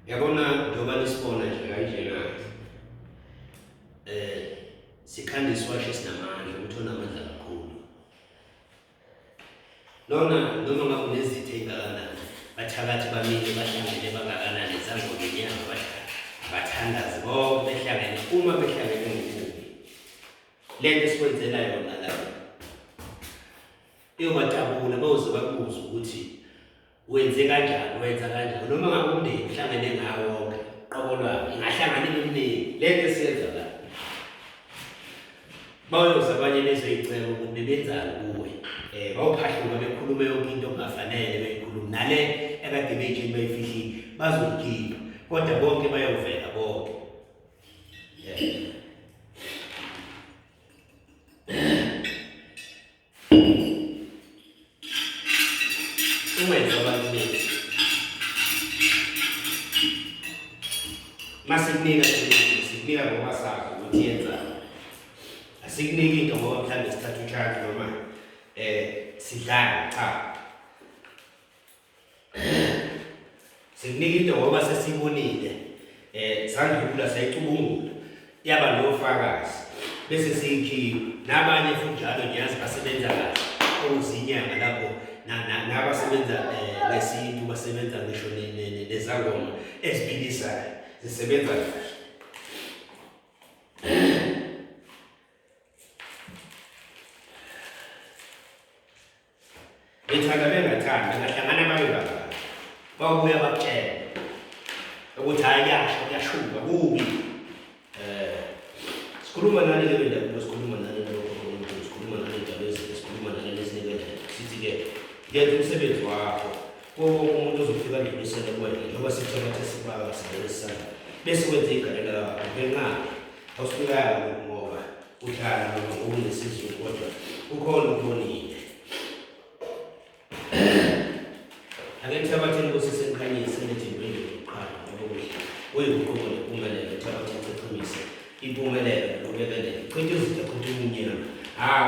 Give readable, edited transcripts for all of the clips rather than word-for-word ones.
Yabona njengoba nisibona nje kanjena sikhanda isiwasho esinamandla ukuthi onamandla kakhulu. Noma ngabe unezitho ey'ngakanani, bathakathi bamile bahlangene bangakanani zangoma inyanga abathandazi bonke behlangene uma behlangene ngobubi. Lento esikwenzela yona la iyobatabula bayoze bakubuze ukuthi wenze kanjani, wenza kanjani, noma ngabe umndeni uhlangene ngawo wonke qobo lwabo ingahlangane nemningi lento esiyenza la. Bayoze abanye bezoyicela ukuthi bebenzani kuwe, bawuphahluka bekhulume yonke into okungafanele beyikhulume nale ekade beyitsheni bayifihlile bazoyikhipha kodwa bonke bayovela bonke. Umenza abantu bethu masikunika sikunika ngoba sazi ukuthi yenzani. Asikuniki into ngoba mhlawumbe sithatha uchansi noma sidlala, cha. Sikunika into ngoba sesibonile sandlula sayicubungula yaba nofakazi bese siyikhipha nabanye futhi njalo ngiyazi basebenza kahle okuzinyanga lapho nabasebenza ngesintu basebenza ngisho nezangoma eziphilisayo zisebenza kahle. Bethanda bengathanda ngahlangana babe bangaka babuya bakutshela ukuthi hayi kuyashuka kubi. Sikhuluma nani le bendabuko, sikhuluma nani lokho, sikhuluma nani indaba ezinhle, sikhuluma nani lezinye sithi-ke ngenza umsebenzi wakho wonke umuntu ozofika adlulisele kuwena njengoba sithe bathi sibaka sibelesana bese wenza igalelo lakho ngenqaba awusifikanga ngoba uhlala noma ngokunesizungu kodwa ukhona ukubonile. Ake Mthabatheni Nkosi sengikhanyise nithi impilo yokuqala ngokuhle kuyiguquko nempumelelo. Mthabatheni siqinise impumelelo nokulekelela chitha izinto chitha umunyama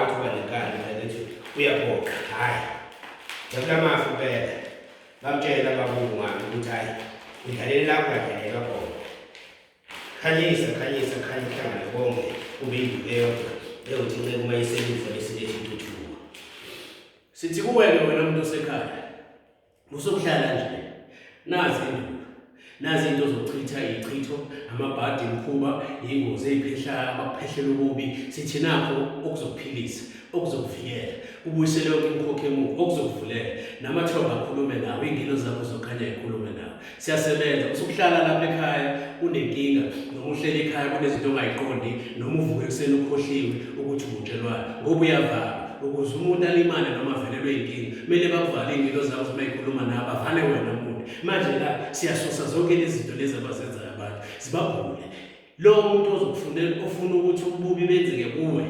uthi uba nenkani ngathi uyaphoqa hayi njengalamafu phela bamtshela ababungu ngami ukuthi hayi udlalele lapho udlalela khona khanyisa hlangane bonke kube induku eyodwa eyothi nceke uma isebenza besilethi intuthuko. Sithi kuwena wena umuntu osekhaya usokuhlala nje nazi into zokuchitha ichitho amabhadi imkhuba ingozi eziphehlayo abakuphehlela ububi. Sithi nakho okuzokuphilisa okuzokuvikela ubuyisele yonke imikhokha emuva okuzokuvulela namathonga akhulume nawe ingilo zakho zokhanya ikhulume nawe. Siyasebenza usukuhlala lapha ekhaya unenkinga noma uhleli ekhaya kunezinto ongayiqondi noma uvuke ekuseni ukhohliwe ukuthi ubutshelwane ngoba uyavala ukuze umuntu alimane noma avelelwe inkinga kumele bakuvale ingilo zakho zimayikhuluma nawe bavale wena muntu. Manje la siyasusa zonke lezi zinto lezi abazenzayo abantu zibabhule. Lo muntu ozokufunela ofuna ukuthi ububi benzeke kuwe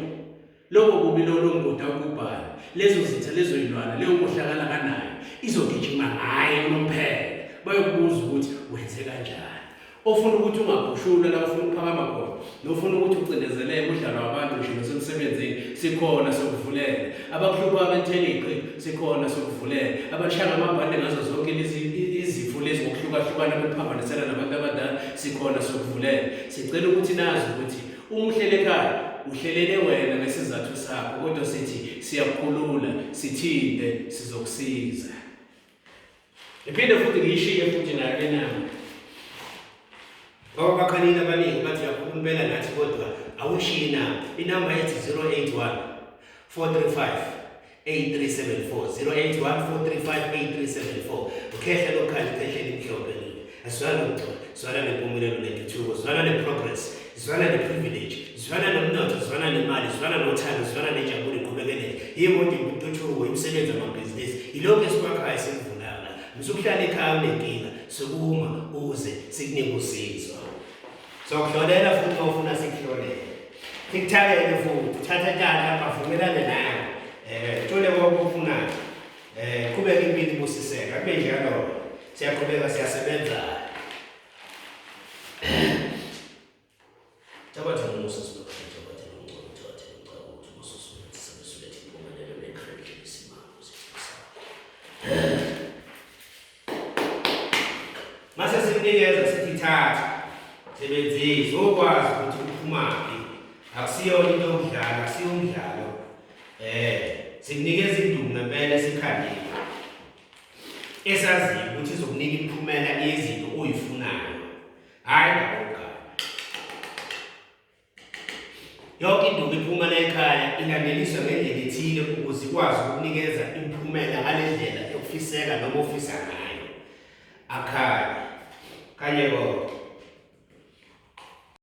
lokho kubi lo ngota ukubhala lezo zitha lezo yilwana leyo mohlakala kanayo izogijima ngaye unomphela bayokubuza ukuthi wenze kanjani. Ofuna ukuthi ungaphushulwa la ufuna ukuphakama khona nofuna ukuthi ucindezeleke udlalo wabantu ngisho nasemsebenzini sikhona sokuvulela. Abakuhlupha abentele iqhiqo sikhona sokuvulela. Abashaya amabhande ngazo zonke lezi izifo lezi ngokuhlukahlukana bephambanisana nabantu abadala sikhona sokuvulela. Sicela ukuthi nazi ukuthi umuhlele ekhaya uhlelele wena ngesizathu sakho kodwa sithi siyakukhulula sithinte sizokusiza. Iphinde futhi ngiyishiye futhi nayo lenamba ngoba bakhalile abaningi bathi uyakhuluma impela nathi kodwa awushiye inamba. Inamba ethi 081 435 8374 081 435 8374. Ukhehle lokhali ukhehle elimhlophe leli asizwana nokugcola sizwana nempumelelo nentuthuko sizwana neprogress sizwana neprivilege sizwana nomnotho sizwana nemali sizwana nothando sizwana nenjabulo iqhubekele yimodi intuthuko imisebenzi amabhizinisi ilokho esikwakhayo sikuvulana. Msukuhlala ekhaya unenkinga sokuma uze sikunike usizo sokuhlolela futhi ofuna sikuhlolele sikuthabele futhi uthatha tata bavumelane nawe thole konke ofunayo qhubeka impilo ibusiseka kube njalo siyaqhubeka siyasebenza. Thabatheni Nkosi Thabatheni Ngcono Thabatheni ngicela ukuthi ubususulethe sabasulethe impumelelo nekredit isimamo sethu sakho. Mase sekunikeza sithi thatha sebenzisa ukwazi ukuthi uphumaphi akusiyona into yokudlala akusiyo umdlalo sikunikeza indumo ngempela esikhandile esaziyo ukuthi izokunika imiphumela yezinto oyifunayo hayi ndawuka yonke indumo iphumela ekhaya ilandeliswa ngendlela ethile ukuze ikwazi ukunikeza imiphumela ngale ndlela yokufiseka noma ofisa ngayo akhaya kanye bo